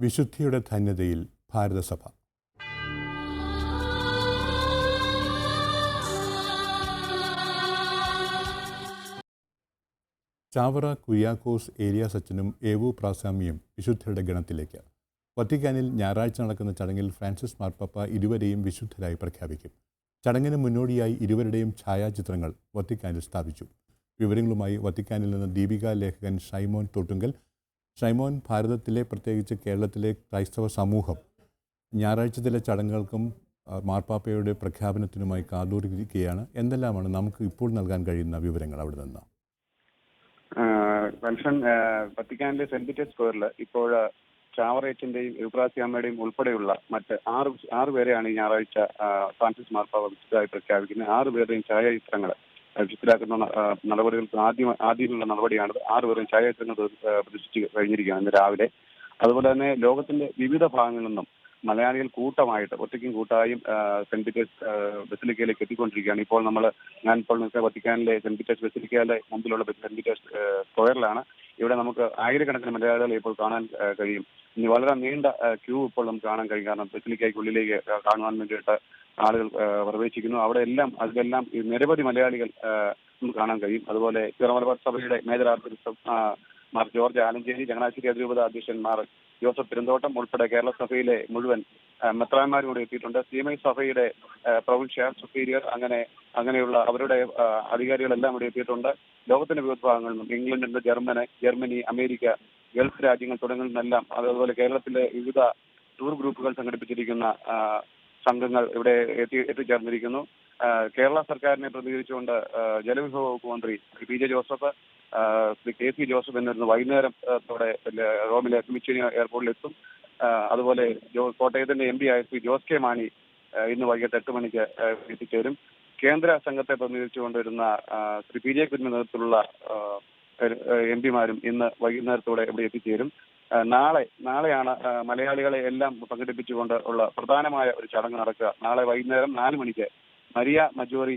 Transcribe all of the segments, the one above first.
വിശുദ്ധിയുടെ ധന്യതയിൽ ഭാരതസഭ. ചാവറ കുര്യാക്കോസ് ഏലിയാസ് അച്ഛനും ഏവു പ്രാസാമിയും വിശുദ്ധരുടെ ഗണത്തിലേക്ക്. വത്തിക്കാനിൽ ഞായറാഴ്ച നടക്കുന്ന ചടങ്ങിൽ ഫ്രാൻസിസ് മാർപ്പാപ്പ ഇരുവരെയും വിശുദ്ധരായി പ്രഖ്യാപിക്കും. ചടങ്ങിന് മുന്നോടിയായി ഇരുവരുടെയും ഛായാചിത്രങ്ങൾ വത്തിക്കാനിൽ സ്ഥാപിച്ചു. വിവരങ്ങളുമായി വത്തിക്കാനിൽ നിന്ന് ദീപിക ലേഖകൻ ഷൈമോൻ തോട്ടുങ്കൽ. ഷൈമോൻ, ഭാരതത്തിലെ പ്രത്യേകിച്ച് കേരളത്തിലെ ക്രൈസ്തവ സമൂഹം ഞായറാഴ്ചത്തിലെ ചടങ്ങുകൾക്കും മാർപ്പാപ്പയുടെ പ്രഖ്യാപനത്തിനുമായി കാതോർത്തിരിക്കുകയാണ്. എന്തെല്ലാമാണ് നമുക്ക് ഇപ്പോൾ നൽകാൻ കഴിയുന്ന വിവരങ്ങൾ അവിടെ നിന്ന്? വത്തിക്കാനിലെ സെന്റ് പീറ്റേഴ്സ് സ്ക്വയറിൽ ഇപ്പോൾ ചാവറേറ്റിന്റെയും യുബ്രാസിയാമ്മയുടെയും ഉൾപ്പെടെയുള്ള മറ്റ് ആറ് പേരെയാണ് ഈ ഞായറാഴ്ച ഫ്രാൻസിസ് മാർപ്പാപ്പ വിശുദ്ധരായി പ്രഖ്യാപിക്കുന്നത്. 6 പേരുടെയും ഛായാചിത്രങ്ങൾ വിശുദ്ധരാക്കുന്ന നടപടികൾക്ക് ആദ്യമുള്ള നടപടിയാണിത്. 6 പേരും ഛായാചിത്രങ്ങൾ പ്രദർശിച്ചു കഴിഞ്ഞിരിക്കുകയാണ് ഇന്ന് രാവിലെ. അതുപോലെ തന്നെ ലോകത്തിന്റെ വിവിധ ഭാഗങ്ങളിൽ നിന്നും മലയാളികൾ കൂട്ടമായിട്ട് ഒറ്റയ്ക്കും കൂട്ടായും സെന്റ് പീറ്റേഴ്സ് ബസിലിക്കയിലേക്ക് എത്തിക്കൊണ്ടിരിക്കുകയാണ്. ഞാൻ ഇപ്പോൾ നിൽക്കുന്ന വത്തിക്കാനിലെ സെന്റ് പീറ്റേഴ്സ് ബസിലിക്കയിലെ മുമ്പിലുള്ള സെന്റ് പീറ്റേഴ്സ് സ്ക്വയറിലാണ്. ഇവിടെ നമുക്ക് ആയിരക്കണക്കിന് മലയാളികളെ ഇപ്പോൾ കാണാൻ കഴിയും. ഇനി വളരെ നീണ്ട ക്യൂ ഇപ്പോൾ നമുക്ക് കാണാൻ കഴിയും. കാരണം ബസിലിക്കയ്ക്കുള്ളിലേക്ക് കാണുവാൻ വേണ്ടിയിട്ട് ആളുകൾ പ്രവേശിക്കുന്നു. അതിലെല്ലാം നിരവധി മലയാളികൾ നമുക്ക് കാണാൻ കഴിയും. അതുപോലെ മലബാർ സഭയുടെ major arch bishop Mar George Alencherry, Changanassery അതിരൂപത അധ്യക്ഷൻ മാർ ജോസഫ് പെരുന്തോട്ടം ഉൾപ്പെടെ കേരള സഭയിലെ മുഴുവൻ മെത്രാന്മാരും കൂടെ എത്തിയിട്ടുണ്ട്. CMI സഭയുടെ പ്രൊവിൻഷ്യൽ സുപ്പീരിയർ അങ്ങനെയുള്ള അവരുടെ അധികാരികളെല്ലാം ഇവിടെ എത്തിയിട്ടുണ്ട്. ലോകത്തിന്റെ വിവിധ ഭാഗങ്ങളിൽ നിന്നും ഇംഗ്ലണ്ട്, ജർമ്മനി, അമേരിക്ക, ഗൾഫ് രാജ്യങ്ങൾ തുടങ്ങുന്നതെല്ലാം, അതുപോലെ കേരളത്തിലെ വിവിധ ടൂർ ഗ്രൂപ്പുകൾ സംഘടിപ്പിച്ചിരിക്കുന്ന സംഘങ്ങൾ ഇവിടെ എത്തിച്ചേർന്നിരിക്കുന്നു. കേരള സർക്കാരിനെ പ്രതികരിച്ചുകൊണ്ട് ജലവിഭവ വകുപ്പ് മന്ത്രി PJ ജോസഫ്, ശ്രീ KC ജോസഫ് എന്നിരുന്നു വൈകുന്നേരത്തോടെ റോമിലെ ഫിമിച്ചേനി എയർപോർട്ടിൽ എത്തും. അതുപോലെ കോട്ടയത്തിന്റെ MP ആയ ശ്രീ ജോസ് കെ മാണി ഇന്ന് വൈകിട്ട് 8 മണിക്ക് എത്തിച്ചേരും. കേന്ദ്ര സംഘത്തെ പ്രതിനിധിച്ചുകൊണ്ടിരുന്ന ശ്രീ PJ കുര്യന്റെ നേതൃത്വത്തിലുള്ള MP മാരും ഇന്ന് വൈകുന്നേരത്തോടെ ഇവിടെ എത്തിച്ചേരും. നാളെയാണ് മലയാളികളെ എല്ലാം പങ്കെടുപ്പിച്ചുകൊണ്ട് ഉള്ള പ്രധാനമായ ഒരു ചടങ്ങ് നടക്കുക. നാളെ വൈകുന്നേരം 4 മണിക്ക് മരിയ മജോറി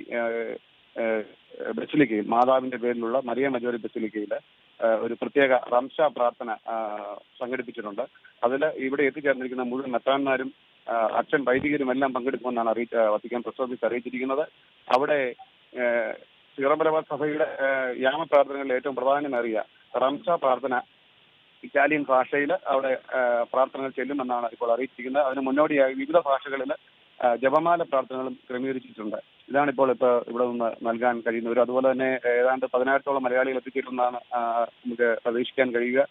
ബസിലിക്കയിൽ, മാതാവിന്റെ പേരിലുള്ള മരിയ മജോറി ബസിലിക്കയിൽ ഒരു പ്രത്യേക റംശ പ്രാർത്ഥന സംഘടിപ്പിച്ചിട്ടുണ്ട്. അതിൽ ഇവിടെ എത്തിച്ചേർന്നിരിക്കുന്ന മുഴുവൻ മെത്രാന്മാരും അച്ഛൻ വൈദികരും എല്ലാം പങ്കെടുക്കുമെന്നാണ് വത്തിക്കാൻ പ്രസ് ഓഫീസ് അറിയിച്ചിരിക്കുന്നത്. അവിടെ മലബാർ സഭയുടെ യാമപ്രാർത്ഥനകളിൽ ഏറ്റവും പ്രാധാന്യമേറിയ റംശ പ്രാർത്ഥന ഇറ്റാലിയൻ ഭാഷയിൽ അവിടെ പ്രാർത്ഥനകൾ ചെല്ലുമെന്നാണ് ഇപ്പോൾ അറിയിച്ചിരിക്കുന്നത്. അതിന് മുന്നോടിയായി വിവിധ ഭാഷകളിൽ ജപമാല പ്രാർത്ഥനകളും ക്രമീകരിച്ചിട്ടുണ്ട്. ഇതാണിപ്പോൾ ഇവിടെ നിന്ന് നൽകാൻ കഴിയുന്നവർ. അതുപോലെ തന്നെ ഏതാണ്ട് 10,000-ഓളം മലയാളികൾ എത്തിച്ചേരുമെന്നാണ് നമുക്ക് പ്രതീക്ഷിക്കാൻ കഴിയുക.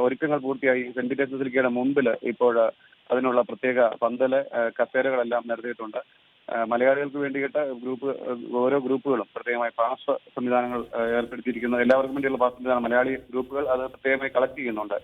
ഒരുക്കങ്ങൾ പൂർത്തിയായി. സെന്റ് പീറ്റേഴ്സ് ബസിലിക്കയുടെ മുമ്പിൽ ഇപ്പോൾ അതിനുള്ള പ്രത്യേക പന്തല്, കസേരകളെല്ലാം നിരത്തിയിട്ടുണ്ട്. മലയാളികൾക്ക് വേണ്ടിയിട്ട് ഓരോ ഗ്രൂപ്പുകളും പ്രത്യേകമായി പാസ് സംവിധാനങ്ങൾ ഏർപ്പെടുത്തിയിരിക്കുന്നത്. എല്ലാവർക്കും വേണ്ടിയുള്ള പാസ് സംവിധാനം മലയാളി ഗ്രൂപ്പുകൾ അത് പ്രത്യേകമായി കളക്ട് ചെയ്യുന്നുണ്ട്.